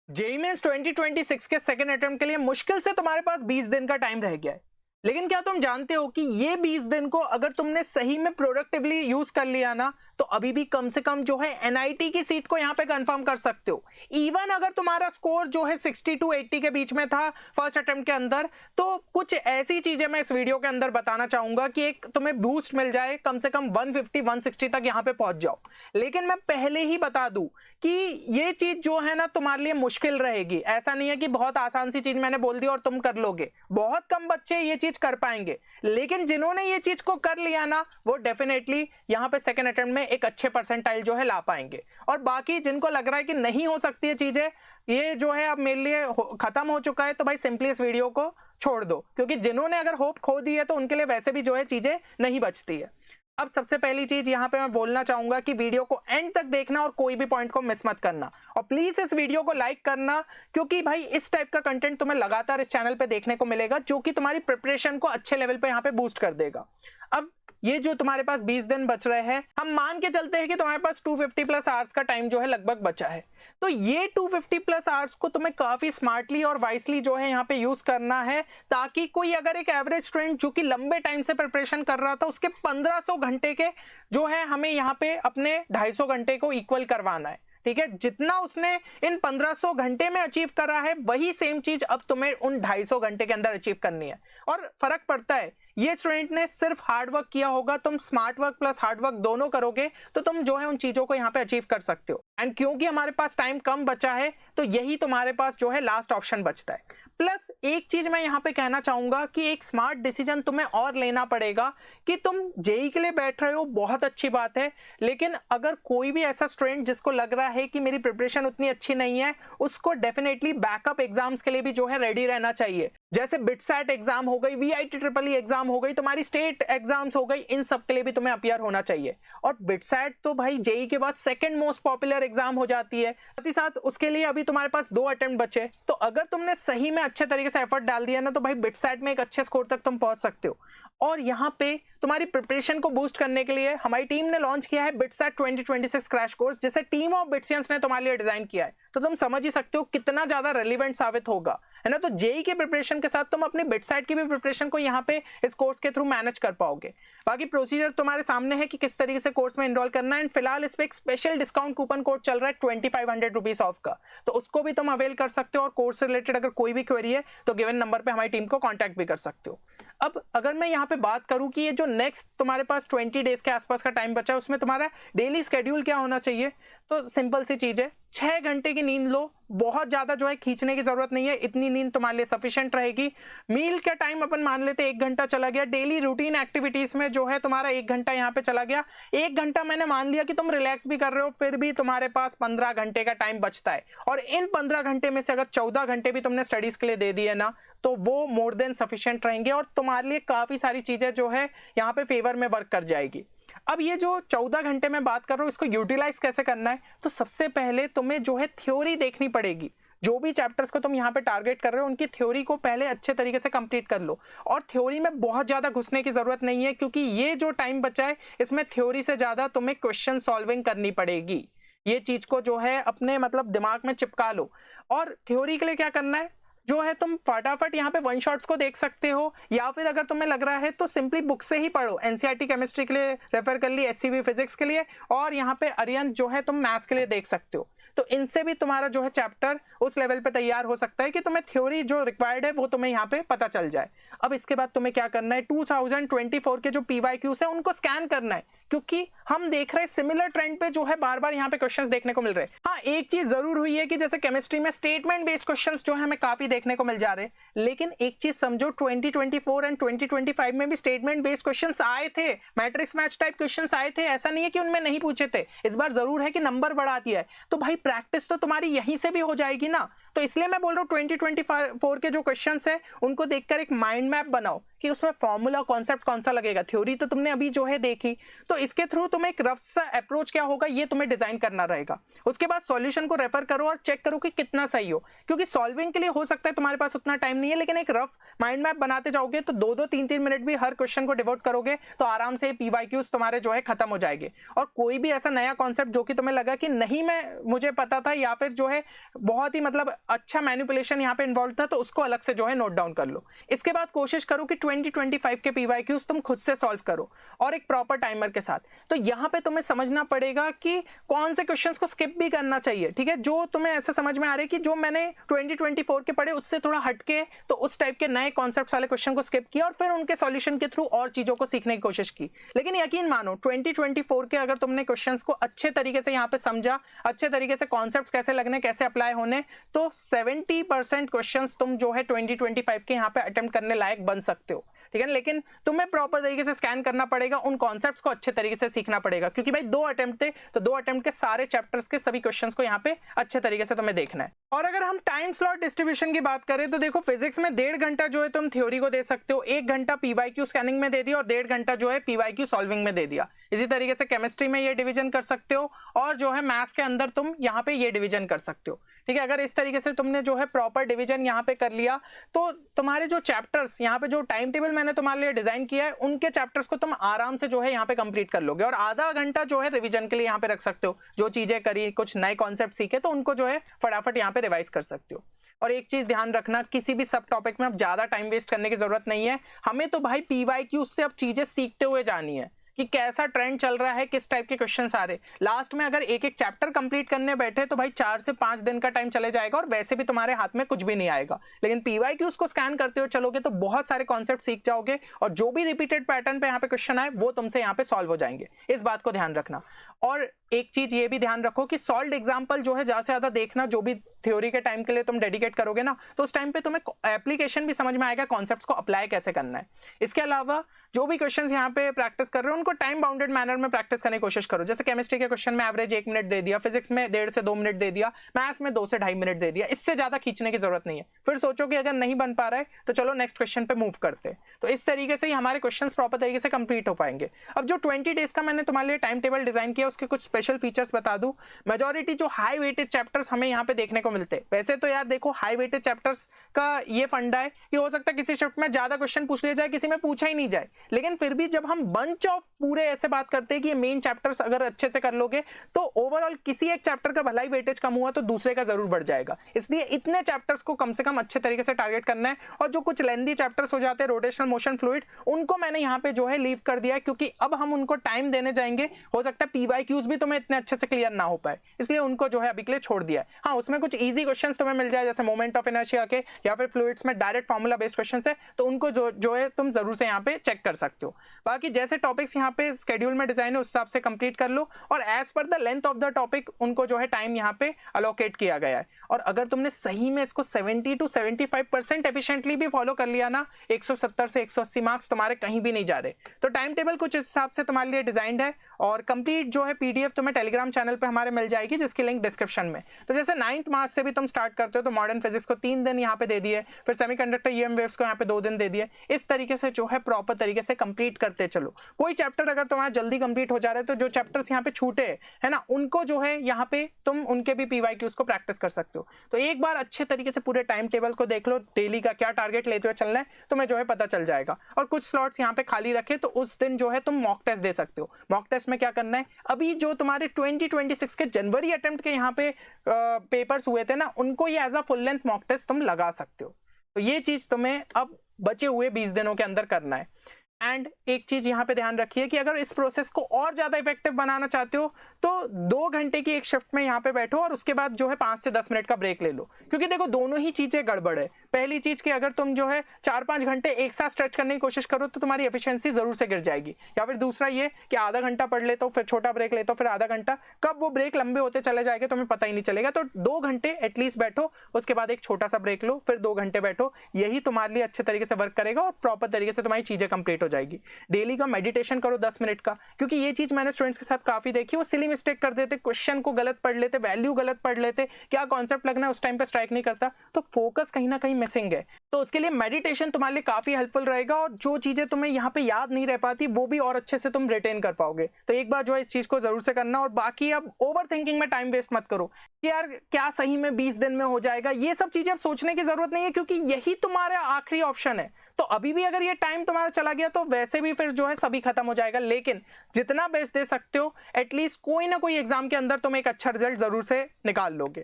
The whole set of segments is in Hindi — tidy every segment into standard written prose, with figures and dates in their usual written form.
जेईई मेंस 2026 के सेकंड अटेम्प्ट के लिए मुश्किल से तुम्हारे पास 20 दिन का टाइम रह गया है। लेकिन क्या तुम जानते हो कि ये 20 दिन को अगर तुमने सही में प्रोडक्टिवली यूज कर लिया ना, तो अभी भी कम से कम जो है एनआईटी की सीट को यहाँ पे कंफर्म कर सकते हो। इवन अगर तुम्हारा स्कोर जो है 60 to 80 के बीच में था फर्स्ट अटेम्प्ट के अंदर, तो कुछ ऐसी चीजें मैं इस वीडियो के अंदर बताना चाहूंगा कि एक तुम्हें बूस्ट मिल जाए, कम से कम 150-160 तक यहाँ पे पहुंच जाओ। लेकिन मैं पहले ही बता दूं कि ये चीज जो है ना तुम्हारे लिए मुश्किल रहेगी। ऐसा नहीं है कि बहुत आसान सी चीज मैंने बोल दी और तुम कर लोगे। बहुत कम बच्चे ये चीज कर पाएंगे, लेकिन जिन्होंने ये चीज को कर लिया ना, वो डेफिनेटली यहाँ पे सेकंड अटेम्प्ट में एक अच्छे परसेंटाइल जो है ला पाएंगे। और बाकी जिनको लग रहा है कि नहीं हो सकती है चीजें, ये जो है अब मेरे लिए खत्म हो चुका है, तो भाई सिंपली इस वीडियो को छोड़ दो, क्योंकि जिन्होंने अगर होप खो दी है तो उनके लिए वैसे भी जो है चीजें नहीं बचती है। अब सबसे पहली चीज यहाँ पे मैं बोलना चाहूंगा कि वीडियो को एंड तक देखना और कोई भी पॉइंट को मिस मत करना, और प्लीज इस वीडियो को लाइक करना, क्योंकि भाई इस टाइप का कंटेंट तुम्हें लगातार इस चैनल पे देखने को मिलेगा, जो कि तुम्हारी प्रिपरेशन को अच्छे लेवल पे यहाँ पे बूस्ट कर देगा। अब ये जो तुम्हारे पास 20 दिन बच रहे हैं, हम मान के चलते हैं कि तुम्हारे पास 250 प्लस आवर्स का टाइम जो है लगभग बचा है, तो ये 250 प्लस आवर्स को तुम्हें काफी स्मार्टली और वाइसली जो है यहाँ पे यूज करना है, ताकि कोई अगर एक एवरेज स्टूडेंट जो कि लंबे टाइम से प्रिपरेशन कर रहा था, उसके 1500 घंटे के जो है हमें यहाँ पे अपने 250 घंटे को इक्वल करवाना है। ठीक है, जितना उसने इन 1500 घंटे में अचीव करा है, वही सेम चीज अब तुम्हें उन 250 घंटे के अंदर अचीव करनी है। और फर्क पड़ता है, ये स्टूडेंट ने सिर्फ हार्ड वर्क किया होगा, तुम smart work plus hard work दोनों करोगे तो तुम जो है उन चीजों को यहाँ पे अचीव कर सकते हो। एंड क्योंकि हमारे पास टाइम कम बचा है, तो यही तुम्हारे पास जो है लास्ट ऑप्शन बचता है। प्लस एक चीज मैं यहाँ पे कहना चाहूंगा कि एक स्मार्ट डिसीजन तुम्हें और लेना पड़ेगा कि तुम जेईई के लिए बैठ रहे हो, बहुत अच्छी बात है, लेकिन अगर कोई भी ऐसा स्टूडेंट जिसको लग रहा है कि मेरी प्रिपरेशन उतनी अच्छी नहीं है, उसको डेफिनेटली बैकअप एग्जाम्स के लिए भी जो है रेडी रहना चाहिए। जैसे बिटसैट एग्जाम हो गई, VIT-EEE एग्जाम हो गई, तुम्हारी स्टेट एग्जाम्स हो गई, इन सब के लिए भी तुम्हें अपियर होना चाहिए। और बिटसैट तो भाई जेईई के बाद सेकंड मोस्ट पॉपुलर एग्जाम हो जाती है, साथ ही साथ उसके लिए अभी तुम्हारे पास 2 अटेम्प्ट बचे, तो अगर तुमने सही में अच्छे तरीके से एफर्ट डाल दिया ना, तो भाई बिटसैट में एक अच्छे स्कोर तक तुम पहुंच सकते हो। और यहाँ पे तुम्हारी प्रिपरेशन को बूस्ट करने के लिए हमारी टीम ने लॉन्च किया है बिटसैट 2026 क्रैश कोर्स, जिसे टीम ऑफ बिट्सियंस ने तुम्हारे लिए डिजाइन किया है। तो तुम समझ ही सकते हो कितना ज्यादा रेलिवेंट साबित होगा, है ना। तो जेईई के प्रिपरेशन के साथ तुम अपनी बिटसैट की भी प्रिपरेशन को यहाँ पे इस कोर्स के थ्रू मैनेज कर पाओगे। बाकी प्रोसीजर तुम्हारे सामने है कि किस तरीके से कोर्स में एनरोल करना है। एंड फिलहाल इस पे एक स्पेशल डिस्काउंट कूपन कोड चल रहा है 2500 रुपीज ऑफ का, तो उसको भी तुम अवेल कर सकते हो। और कोर्स से रिलेटेड अगर कोई भी क्वेरी है तो गिवन नंबर पे हमारी टीम को कॉन्टैक्ट भी कर सकते हो। अब अगर मैं यहाँ पे बात करूं कि ये जो नेक्स्ट तुम्हारे पास 20 डेज के आसपास का टाइम बचा है, उसमें तुम्हारा डेली स्केड्यूल क्या होना चाहिए, तो सिंपल सी चीज है, 6 घंटे की नींद लो। बहुत ज्यादा जो है खींचने की जरूरत नहीं है, इतनी नींद तुम्हारे लिए सफिशिएंट रहेगी। मील का टाइम अपन मान लेते 1 घंटा चला गया, डेली रूटीन एक्टिविटीज में जो है तुम्हारा 1 घंटा यहाँ पे चला गया। 1 घंटा मैंने मान लिया कि तुम रिलैक्स भी कर रहे हो, फिर भी तुम्हारे पास 15 घंटे का टाइम बचता है। और इन 15 घंटे में से अगर 14 घंटे भी तुमने स्टडीज के लिए दे दिए ना, तो वो मोर देन सफिशिएंट रहेंगे और तुम्हारे लिए काफी सारी चीजें जो है यहाँ पे फेवर में वर्क कर जाएगी। अब ये जो 14 घंटे में बात कर रहा हूँ, इसको यूटिलाइज कैसे करना है, तो सबसे पहले तुम्हें जो है थ्योरी देखनी पड़ेगी। जो भी चैप्टर्स को तुम यहाँ पे टारगेट कर रहे हो, उनकी थ्योरी को पहले अच्छे तरीके से कंप्लीट कर लो। और थ्योरी में बहुत ज्यादा घुसने की जरूरत नहीं है, क्योंकि ये जो टाइम बचा है, इसमें थ्योरी से ज्यादा तुम्हें क्वेश्चन सॉल्विंग करनी पड़ेगी। ये चीज को जो है अपने मतलब दिमाग में चिपका लो। और थ्योरी के लिए क्या करना है, जो है तुम फटाफट यहाँ पे वन शॉट्स को देख सकते हो, या फिर अगर तुम्हें लग रहा है तो सिंपली बुक से ही पढ़ो। एनसीईआरटी केमिस्ट्री के लिए रेफर कर ली, एससीबी फिजिक्स के लिए, और यहाँ पे अरियन जो है तुम मैथ्स के लिए देख सकते हो। तो इनसे भी तुम्हारा जो है चैप्टर उस लेवल पे तैयार हो सकता है कि तुम्हें थ्योरी जो रिक्वायर्ड है वो तुम्हें यहाँ पे पता चल जाए। अब इसके बाद तुम्हें क्या करना है, 2024 के जो PYQs है उनको स्कैन करना है, क्योंकि हम देख रहे हैं सिमिलर ट्रेंड पे जो है बार बार यहाँ पे क्वेश्चंस देखने को मिल रहे हैं। हाँ, एक चीज जरूर हुई है कि जैसे केमिस्ट्री में स्टेटमेंट बेस्ड क्वेश्चंस जो है हमें काफी देखने को मिल जा रहे हैं, लेकिन एक चीज समझो, 2024 एंड 2025 में भी स्टेटमेंट बेस्ड क्वेश्चंस आए थे, मैट्रिक्स मैच टाइप क्वेश्चंस आए थे। ऐसा नहीं है कि उनमें नहीं पूछे थे, इस बार जरूर है कि नंबर बढ़ा दिया है। तो भाई प्रैक्टिस तो तुम्हारी यहीं से भी हो जाएगी ना। तो इसलिए मैं बोल रहा हूँ 2024 के जो क्वेश्चंस है उनको देखकर एक माइंड मैप बनाओ कि उसमें फॉर्मूला कॉन्सेप्ट कौन सा लगेगा, थ्योरी तो तुमने अभी जो है देखी, तो इसके थ्रू तुम्हें एक रफ सा अप्रोच क्या होगा ये तुम्हें डिजाइन करना रहेगा। उसके बाद सॉल्यूशन को रेफर करो और चेक करो कि कितना सही हो, क्योंकि सॉल्विंग के लिए हो सकता है तुम्हारे पास उतना टाइम नहीं है, लेकिन एक रफ माइंड मैप बनाते जाओगे तो 2-2 3-3 मिनट भी हर क्वेश्चन को डिवोट करोगे तो आराम से पीवाईक्यूज तुम्हारे जो है खत्म हो जाएंगे। और कोई भी ऐसा नया कॉन्सेप्ट जो कि तुम्हें लगा कि नहीं मैं मुझे पता था या फिर जो है बहुत ही मतलब अच्छा मैनिपुलेशन यहाँ पे इन्वॉल्व था, तो उसको अलग से जो है नोट डाउन कर लो। इसके बाद कोशिश करो कि 20-25 के पीवाईक्यूज तुम खुद से सॉल्व करो और एक प्रॉपर टाइमर के साथ। तो यहाँ पे तुम्हें समझना पड़ेगा कि कौन से क्वेश्चंस को स्किप भी करना चाहिए, ठीक है, जो तुम्हें ऐसा समझ में आ रहा है कि जो मैंने 2024 के पढ़े उससे थोड़ा हटके, तो उस टाइप के नए कॉन्सेप्ट्स वाले क्वेश्चन को स्किप किया और फिर उनके सॉल्यूशन के थ्रू और चीजों को सीखने की कोशिश की। लेकिन यकीन मानो 2024 के अगर तुमने क्वेश्चंस को अच्छे तरीके से यहाँ पे समझा, अच्छे तरीके से कॉन्सेप्ट्स कैसे लगने, कैसे अप्लाई होने, तो 70% क्वेश्चंस तुम जो है 2025 के यहाँ पे अटेम्प्ट करने लायक बन सकते हो, ठीक है। लेकिन तुम्हें प्रॉपर तरीके से स्कैन करना पड़ेगा, उन कॉन्सेप्ट्स को अच्छे तरीके से सीखना पड़ेगा, क्योंकि भाई 2 अटेम्प्ट थे तो 2 अटेम्प्ट के सारे चैप्टर्स के सभी क्वेश्चंस को यहाँ पे अच्छे तरीके से तुम्हें देखना है। और अगर हम टाइम स्लॉट डिस्ट्रीब्यूशन की बात करें तो देखो फिजिक्स में 1.5 घंटा जो है तुम थ्योरी को दे सकते हो, 1 घंटा पीवाईक्यू स्कैनिंग में दे दिया और 1.5 घंटा जो है पीवाईक्यू सॉल्विंग में दे दिया। इसी तरीके से केमिस्ट्री में ये डिवीजन कर सकते हो और जो है मैथ्स के अंदर तुम यहाँ पे ये डिवीजन कर सकते हो, ठीक है। अगर इस तरीके से तुमने जो है प्रॉपर डिवीजन यहाँ पे कर लिया तो तुम्हारे जो चैप्टर्स यहाँ पे जो टाइम टेबल मैंने तुम्हारे लिए डिजाइन किया है उनके चैप्टर्स को तुम आराम से जो है यहाँ पे कंप्लीट कर लोगे और आधा घंटा जो है रिवीजन के लिए यहाँ पे रख सकते हो। जो चीजें करी, कुछ नए कॉन्सेप्ट सीखे तो उनको जो है फटाफट यहाँ पे रिवाइज कर सकते हो। और एक चीज ध्यान रखना, किसी भी सब टॉपिक में अब ज्यादा टाइम वेस्ट करने की जरूरत नहीं है। हमें तो भाई पीवाईक्यू से अब चीजें सीखते हुए जानी है कि कैसा ट्रेंड चल रहा है, किस टाइप के क्वेश्चंस आ रहे। लास्ट में अगर एक एक चैप्टर कंप्लीट करने बैठे तो भाई 4 से 5 दिन का टाइम चले जाएगा और वैसे भी तुम्हारे हाथ में कुछ भी नहीं आएगा। लेकिन पीवाईक्यूज को स्कैन करते हो चलोगे तो बहुत सारे कॉन्सेप्ट सीख जाओगे और जो भी रिपीटेड पैटर्न पे यहाँ पे क्वेश्चन आए वो तुमसे यहाँ पे सॉल्व हो जाएंगे। इस बात को ध्यान रखना। और एक चीज ये भी ध्यान रखो कि सॉल्व्ड एग्जाम्पल जो है ज्यादा से ज्यादा देखना। जो भी थ्योरी के टाइम के लिए तुम डेडिकेट करोगे ना तो उस टाइम पे तुम्हें एप्लीकेशन भी समझ में आएगा, कॉन्सेप्ट्स को अप्लाई कैसे करना है। इसके अलावा जो भी क्वेश्चंस यहाँ पे प्रैक्टिस कर रहे हो उनको टाइम बाउंडेड मैनर में प्रैक्टिस करने की कोशिश करो। जैसे केमिस्ट्री के क्वेश्चन में एवरेज 1 मिनट दे दिया, फिजिक्स में 1.5 से 2 मिनट दे दिया, मैथ्स में 2 से 2.5 मिनट दे दिया। इससे ज्यादा खींचने की जरूरत नहीं है। फिर सोचो कि अगर नहीं बन पा रहा है तो चलो नेक्स्ट क्वेश्चन पे मूव करते। तो इस तरीके से ही हमारे क्वेश्चंस प्रॉपर तरीके से कंप्लीट हो पाएंगे। अब जो 20 डेज का मैंने तुम्हारे लिए टाइम टेबल डिजाइन किया उसके कुछ स्पेशल फीचर्स बता दूं। मेजॉरिटी जो हाई वेटेज चैप्टर्स हमें यहाँ पे देखने को मिलते हैं। वैसे तो यार देखो हाई वेटेज चैप्टर्स का ये फंडा है कि हो सकता है किसी शिफ्ट में ज्यादा क्वेश्चन पूछ लिया जाए, किसी में पूछा ही नहीं जाए। लेकिन फिर भी जब हम बंच ऑफ पूरे ऐसे बात करते हैं कि ये मेन चैप्टर्स अगर अच्छे से कर लोगे तो ओवरऑल किसी एक चैप्टर का भलाई वेटेज कम हुआ तो दूसरे का जरूर बढ़ जाएगा। इसलिए इतने चैप्टर्स को कम से कम अच्छे तरीके से टारगेट करना है। और जो कुछ लेंथी चैप्टर्स हो जाते हैं रोटेशनल मोशन फ्लूइड, उनको मैंने यहाँ पे जो है लीव कर दिया है, क्योंकि अब हम उनको टाइम देने जाएंगे। हो सकता है पीवाईक्यूज भी तुम्हें इतने अच्छे से क्लियर ना हो पाए, इसलिए उनको जो है अभी के लिए छोड़ दिया है। हाँ, उसमें कुछ इजी क्वेश्चंस तुम्हें मिल जाए जैसे मोमेंट ऑफ इनर्शिया के या फिर फ्लूइड्स में डायरेक्ट फार्मूला बेस्ड क्वेश्चंस है, तो उनको जो है तुम जरूर से यहाँ पे चेक कर सकते हो। बाकी जैसे टॉपिक्स यहाँ पे शेड्यूल में डिजाइन है उस हिसाब से कंप्लीट कर लो और as per the length of the topic उनको जो है टाइम यहाँ पे अलोकेट किया गया है। और अगर तुमने सही में इसको 70 to 75% एफिशिएंटली भी फॉलो कर लिया ना, 170 से 180 मार्क्स तुम्हारे कहीं भी नहीं जा रहे। तो टाइम टेबल कुछ इस हिसाब से तुम्हारे लिए डिजाइंड है और कंप्लीट जो है पीडीएफ तुम्हें टेलीग्राम चैनल पे हमारे मिल जाएगी, जिसकी लिंक डिस्क्रिप्शन में। तो जैसे 9th मार्च से भी तुम स्टार्ट करते हो तो मॉडर्न फिजिक्स को 3 दिन यहाँ पे दे दिए, फिर सेमीकंडक्टर ईएम वेव्स को यहाँ पे 2 दिन दे दिए। इस तरीके से जो है प्रॉपर तरीके से कंप्लीट करते चलो। कोई चैप्टर अगर तुम्हारा जल्दी कंप्लीट हो जा रहा है तो जो चैप्टर्स यहाँ पे छूटे है ना, उनको जो है यहाँ पे तुम उनके भी पीवाईक्यूज को प्रैक्टिस कर सकते हो। तो एक बार अच्छे तरीके से पूरे टाइम टेबल को देख लो, डेली का क्या टारगेट लेते हुए चलना है तुम्हें जो है पता चल जाएगा। और कुछ स्लॉट्स यहाँ पे खाली रखे तो उस दिन जो है तुम मॉक टेस्ट दे सकते हो। मॉक टेस्ट में क्या करना है, अभी जो तुम्हारे 2026 के जनवरी अटेम्प्ट के यहाँ पे पेपर्स हुए थे ना, उनको ये as a full length mock test तुम लगा सकते हो। तो ये चीज तुम्हें अब बचे हुए 20 दिनों के अंदर करना है। एंड एक चीज यहाँ पे ध्यान रखिए कि अगर इस प्रोसेस को और ज्यादा इफेक्टिव बनाना चाहते हो तो 2 घंटे की एक शिफ्ट में यहाँ पे बैठो और उसके बाद जो है 5 से 10 मिनट का ब्रेक ले लो। क्योंकि देखो दोनों ही चीजें गड़बड़ है। पहली चीज कि अगर तुम जो है 4-5 घंटे एक साथ स्ट्रेच करने की कोशिश करो तो तुम्हारी एफिशिएंसी जरूर से गिर जाएगी। या फिर दूसरा ये कि आधा घंटा पढ़ लेते हो फिर छोटा ब्रेक लेते हो फिर आधा घंटा, कब वो ब्रेक लंबे होते चले जाएंगे तुम्हें पता ही नहीं चलेगा। तो 2 घंटे एटलीस्ट बैठो, उसके बाद एक छोटा सा ब्रेक लो, फिर 2 घंटे बैठो। यही तुम्हारे लिए अच्छे तरीके से वर्क करेगा और प्रॉपर तरीके से तुम्हारी चीजें कंप्लीट हो जाएगी। डेली का मेडिटेशन करो 10 मिनट का, क्योंकि ये चीज मैंने स्टूडेंट्स के साथ काफी देखी। वो सिली मिस्टेक कर देते, क्वेश्चन को गलत पढ़ लेते, वैल्यू गलत पढ़ लेते, क्या कॉन्सेप्ट लगना है उस टाइम पे स्ट्राइक नहीं करता। तो फोकस कहीं ना कहीं मिसिंग है। तो उसके लिए मेडिटेशन तुम्हारे लिए काफी हेल्पफुल रहेगा और जो चीजें तुम्हें यहाँ पे याद नहीं रह पाती वो भी और अच्छे से तुम रिटेन कर पाओगे। तो एक बार जो है इस चीज को जरूर से करना। और बाकी अब ओवर थिंकिंग में टाइम वेस्ट मत करो कि यार क्या सही में 20 दिन में हो जाएगा, ये सब चीजें अब सोचने की जरूरत नहीं है, क्योंकि यही तुम्हारा आखिरी ऑप्शन है। तो अभी भी अगर ये टाइम तुम्हारा चला गया तो वैसे भी फिर जो है सभी खत्म हो जाएगा। लेकिन जितना बेस्ट दे सकते हो एटलीस्ट कोई ना कोई एग्जाम के अंदर तुम एक अच्छा रिजल्ट जरूर से निकाल लोगे।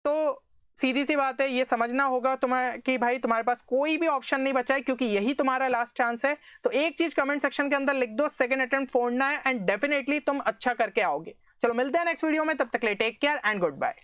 तो सीधी सी बात है, ये समझना होगा तुम्हें कि भाई तुम्हारे पास कोई भी ऑप्शन नहीं बचा है, क्योंकि यही तुम्हारा लास्ट चांस है। तो एक चीज कमेंट सेक्शन के अंदर लिख दो, सेकंड अटेम्प्ट फोड़ना है, एंड डेफिनेटली तुम अच्छा करके आओगे। चलो मिलते हैं नेक्स्ट वीडियो में, तब तक ले take care and good bye.